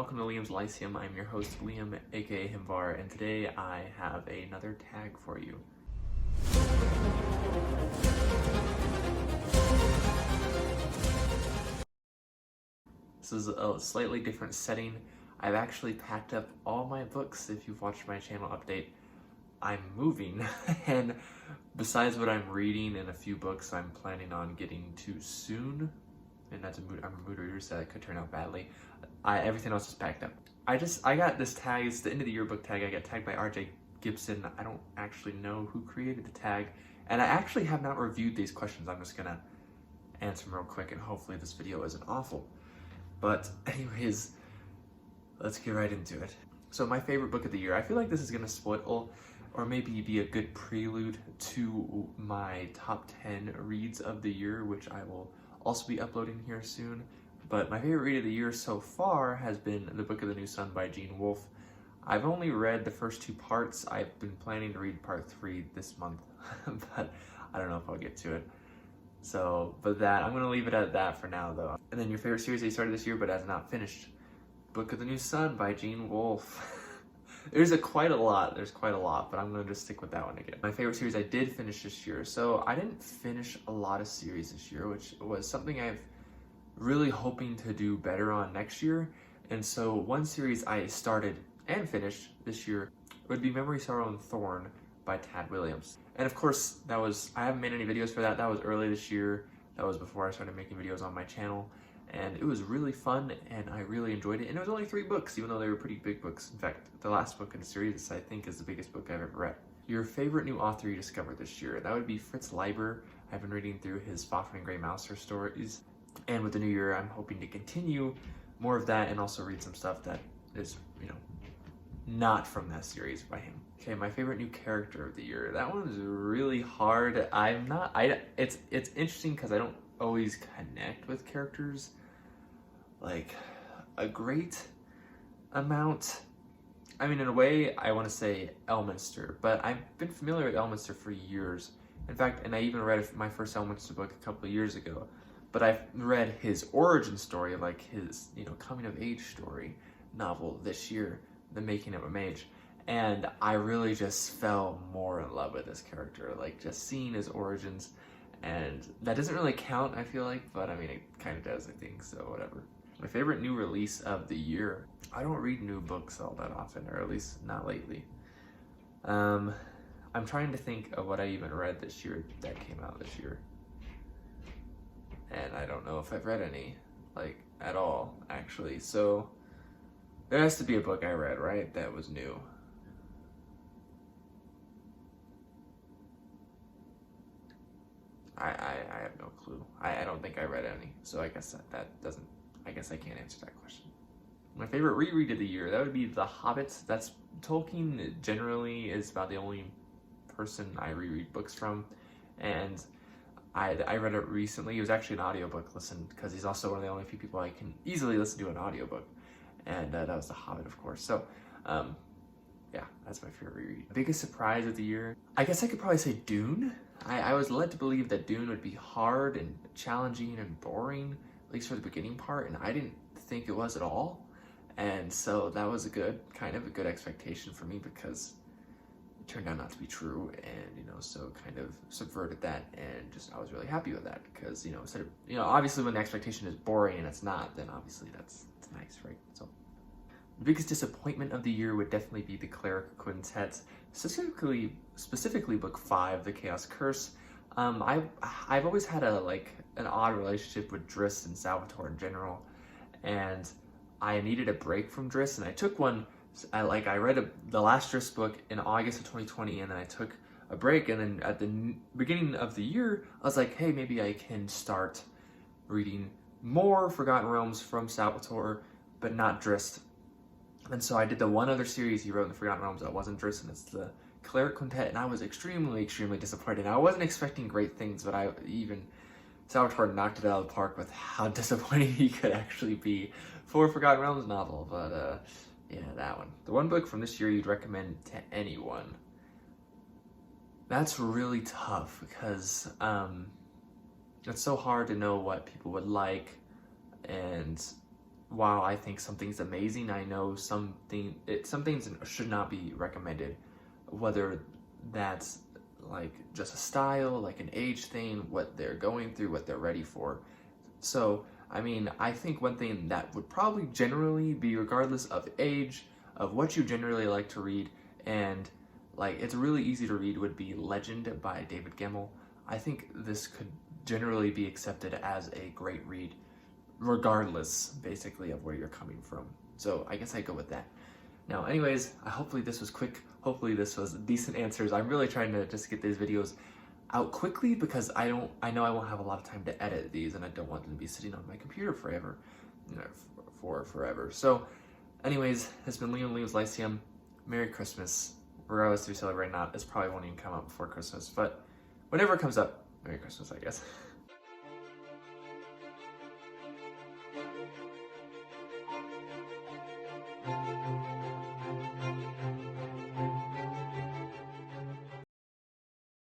welcome to Liam's Lyceum. I'm your host, Liam, aka Himvar, and today I have another tag for you. This is a slightly different setting. I've actually packed up all my books. If you've watched my channel update, I'm moving, and besides what I'm reading and a few books I'm planning on getting to soon, and I'm a mood reader, so that could turn out badly. Everything else is packed up. I got this tag. It's the end of the year book tag. I got tagged by RJ Gibson. I don't actually know who created the tag, and I actually have not reviewed these questions. I'm just gonna answer them real quick, and hopefully this video isn't awful. But anyways, let's get right into it. So my favorite book of the year. I feel like this is gonna spoil, or maybe be a good prelude to my top 10 reads of the year, which I will also be uploading here soon. But my favorite read of the year so far has been The Book of the New Sun by Gene Wolfe. I've only read the first 2 parts. I've been planning to read part 3 this month, but I don't know if I'll get to it. So, I'm gonna leave it at that for now though. And then your favorite series that you started this year but has not finished. Book of the New Sun by Gene Wolfe. There's quite a lot, but I'm gonna just stick with that one again. My favorite series I did finish this year. So I didn't finish a lot of series this year, which was something I've really hoping to do better on next year. And so one series I started and finished this year would be Memory, Sorrow, and Thorn by Tad Williams. And of course, I haven't made any videos for that. That was early this year. That was before I started making videos on my channel. And it was really fun, and I really enjoyed it. And it was only 3 books, even though they were pretty big books. In fact, the last book in the series, I think, is the biggest book I've ever read. Your favorite new author you discovered this year? That would be Fritz Leiber. I've been reading through his Fafhrd and Grey Mouser stories. And with the new year, I'm hoping to continue more of that and also read some stuff that is, not from that series by him. Okay, my favorite new character of the year. That one is really hard. It's interesting because I don't always connect with characters like a great amount. I mean, in a way, I want to say Elminster, but I've been familiar with Elminster for years. In fact, and I even read my first Elminster book a couple of years ago. But I've read his origin story, like his, coming of age story novel this year, The Making of a Mage. And I really just fell more in love with this character, like just seeing his origins. And that doesn't really count, I feel like, but I mean, it kind of does, I think, so whatever. My favorite new release of the year. I don't read new books all that often, or at least not lately. I'm trying to think of what I even read this year that came out this year. And I don't know if I've read any, at all, actually. So, there has to be a book I read, right, that was new. I have no clue. I don't think I read any, so I guess I guess I can't answer that question. My favorite reread of the year, that would be The Hobbit. That's Tolkien generally is about the only person I reread books from, and I read it recently. It was actually an audiobook listen, because he's also one of the only few people I can easily listen to an audiobook. And that was The Hobbit, of course. So, yeah, that's my favorite reread. Biggest surprise of the year? I guess I could probably say Dune. I was led to believe that Dune would be hard and challenging and boring, at least for the beginning part, and I didn't think it was at all. And so that was a good expectation for me, because turned out not to be true, and so kind of subverted that, and just I was really happy with that, because instead of obviously when the expectation is boring and it's not, then obviously it's nice, right? So the biggest disappointment of the year would definitely be the Cleric Quintet, specifically book 5, The Chaos Curse. I've always had an odd relationship with Driss and Salvatore in general, and I needed a break from Driss, and I took one. I read the last Driss book in August of 2020, and then I took a break, and then at the beginning of the year, I was like, hey, maybe I can start reading more Forgotten Realms from Salvatore, but not Driss. And so I did the one other series he wrote in the Forgotten Realms that wasn't Driss, and it's the Cleric Quintet, and I was extremely disappointed. I wasn't expecting great things, but Salvatore knocked it out of the park with how disappointing he could actually be for a Forgotten Realms novel, but yeah, that one. The one book from this year you'd recommend to anyone. That's really tough, because it's so hard to know what people would like, and while I think something's amazing, I know some things should not be recommended, whether that's like just a style, like an age thing, what they're going through, what they're ready for. So, I mean, I think one thing that would probably generally be, regardless of age, of what you generally like to read, and like it's really easy to read, would be Legend by David Gemmell. I think this could generally be accepted as a great read, regardless, basically, of where you're coming from. So I guess I go with that. Now, anyways, hopefully this was quick. Hopefully this was decent answers. I'm really trying to just get these videos out quickly because I know I won't have a lot of time to edit these, and I don't want them to be sitting on my computer forever, for forever. So, anyways, this has been Liam Liam's Lyceum. Merry Christmas. Regardless if you celebrate or not, this probably won't even come out before Christmas, but whenever it comes up, Merry Christmas, I guess.